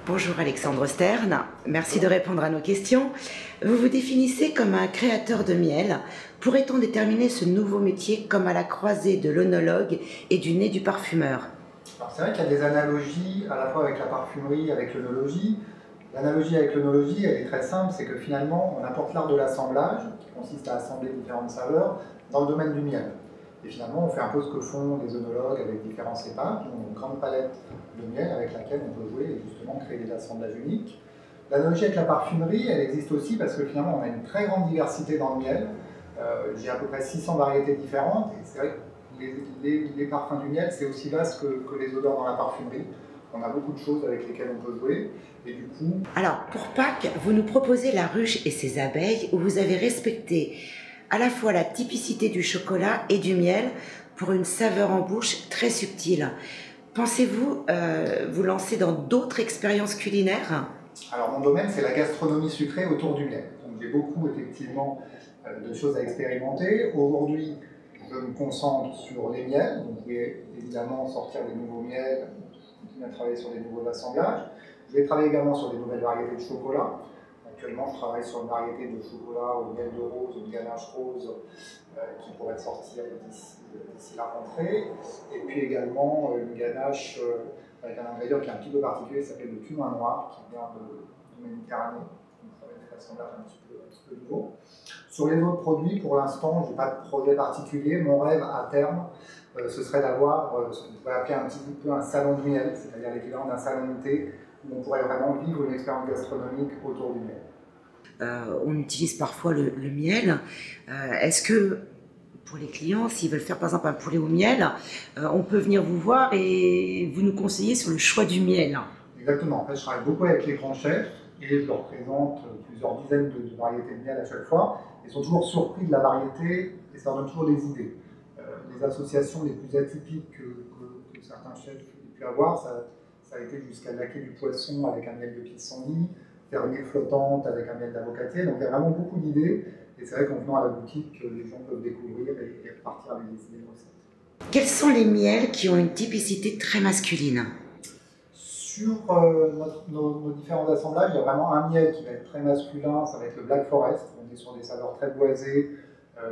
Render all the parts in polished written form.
Bonjour Alexandre Stern, merci de répondre à nos questions. Vous vous définissez comme un créateur de miel. Pourrait-on déterminer ce nouveau métier comme à la croisée de l'œnologue et du nez du parfumeur? C'est vrai qu'il y a des analogies à la fois avec la parfumerie, avec l'œnologie. L'analogie avec l'œnologie, elle est très simple, c'est que finalement, on apporte l'art de l'assemblage, qui consiste à assembler différentes saveurs, dans le domaine du miel. Et finalement, on fait un peu ce que font les œnologues avec différents cépages. On a une grande palette de miel avec laquelle on peut jouer et justement créer des assemblages uniques. L'analogie avec la parfumerie, elle existe aussi parce que finalement, on a une très grande diversité dans le miel. J'ai à peu près 600 variétés différentes, et c'est vrai que les parfums du miel, c'est aussi vaste que les odeurs dans la parfumerie. On a beaucoup de choses avec lesquelles on peut jouer, et du coup... Alors, pour Pâques, vous nous proposez la ruche et ses abeilles, où vous avez respecté à la fois la typicité du chocolat et du miel pour une saveur en bouche très subtile. Pensez-vous vous lancer dans d'autres expériences culinaires? Alors, mon domaine, c'est la gastronomie sucrée autour du miel. Donc, j'ai beaucoup, effectivement, de choses à expérimenter. Aujourd'hui, je me concentre sur les miels, donc je vais évidemment sortir des nouveaux miels, continuer à travailler sur des nouveaux assemblages. Je vais travailler également sur des nouvelles variétés de chocolat. Actuellement, je travaille sur une variété de chocolat au miel de rose, une ganache rose, qui pourrait sortir d'ici la rentrée. Et puis également une ganache avec un ingrédient qui est un petit peu particulier, qui s'appelle le cumin noir, qui vient de Méditerranée. Donc ça va être des assemblages un petit peu nouveaux. Sur les autres produits, pour l'instant, je n'ai pas de projet particulier. Mon rêve à terme, ce serait d'avoir ce qu'on pourrait appeler un petit peu un salon de miel, c'est-à-dire l'équivalent d'un salon de thé, où on pourrait vraiment vivre une expérience gastronomique autour du miel. On utilise parfois le miel. Est-ce que pour les clients, s'ils veulent faire par exemple un poulet au miel, on peut venir vous voir et vous nous conseiller sur le choix du miel? Exactement. En fait, je travaille beaucoup avec les grands chefs et je leur présente plusieurs dizaines de variétés de miel à chaque fois. Ils sont toujours surpris de la variété et ça leur donne toujours des idées. Les associations les plus atypiques que certains chefs aient pu avoir, ça a été jusqu'à laquer du poisson avec un miel de pissenlit, faire une île flottante avec un miel d'avocatier. Donc il y a vraiment beaucoup d'idées. Et c'est vrai qu'en venant à la boutique, les gens peuvent découvrir et repartir avec des idées de recettes. Quels sont les miels qui ont une typicité très masculine? Sur nos différents assemblages, il y a vraiment un miel qui va être très masculin, ça va être le Black Forest. On est sur des saveurs très boisées,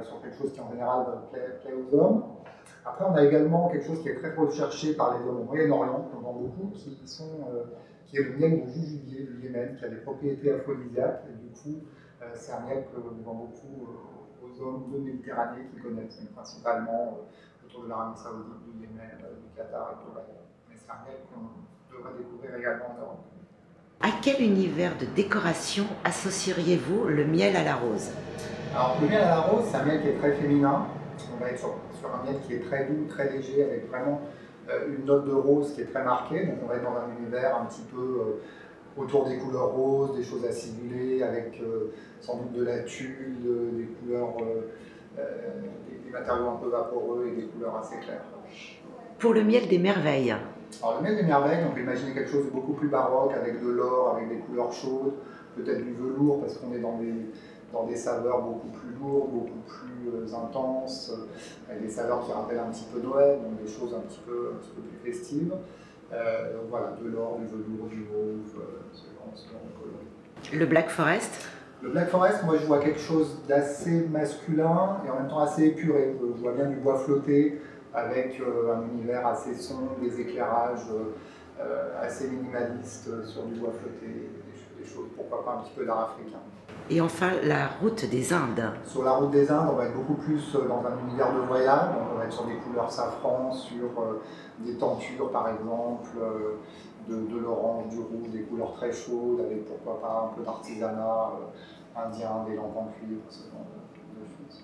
sur quelque chose qui en général plaît aux hommes. Après, on a également quelque chose qui est très recherché par les hommes au Moyen-Orient, qu'on vend beaucoup, qui est le miel de jujubier du Yémen, qui a des propriétés aphrodisiaques. Et du coup, c'est un miel que l'on vend beaucoup aux hommes de Méditerranée qui connaissent, principalement autour de l'Arabie Saoudite, du Yémen, du Qatar et de Dubaï. Mais c'est un miel qu'on devrait découvrir également en Europe. À quel univers de décoration associeriez-vous le miel à la rose? Alors, le miel à la rose, c'est un miel qui est très féminin. On va être sur un miel qui est très doux, très léger, avec vraiment une note de rose qui est très marquée. Donc, on va être dans un univers un petit peu autour des couleurs roses, des choses acidulées, avec sans doute de la tulle, des couleurs, des matériaux un peu vaporeux et des couleurs assez claires. Pour le miel des merveilles? Alors, le miel des merveilles, on peut imaginer quelque chose de beaucoup plus baroque, avec de l'or, avec des couleurs chaudes, peut-être du velours, parce qu'on est dans des saveurs beaucoup plus lourdes, beaucoup plus intenses, avec des saveurs qui rappellent un petit peu Noël, donc des choses un petit peu plus festives. Donc voilà, de l'or, du velours, du mauve, ce genre de coloris. Le Black Forest? Le Black Forest, moi je vois quelque chose d'assez masculin et en même temps assez épuré. Je vois bien du bois flotté avec un univers assez sombre, des éclairages assez minimalistes sur du bois flotté, des choses, pourquoi pas un petit peu d'art africain. Et enfin, la route des Indes. Sur la route des Indes, on va être beaucoup plus dans un univers de voyage, donc on va être sur des couleurs safran, sur des tentures par exemple, de l'orange, du rouge, des couleurs très chaudes, avec pourquoi pas un peu d'artisanat indien, des lampes en cuivre, ce genre de choses.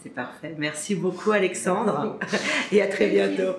C'est parfait. Merci beaucoup Alexandre et à très bientôt.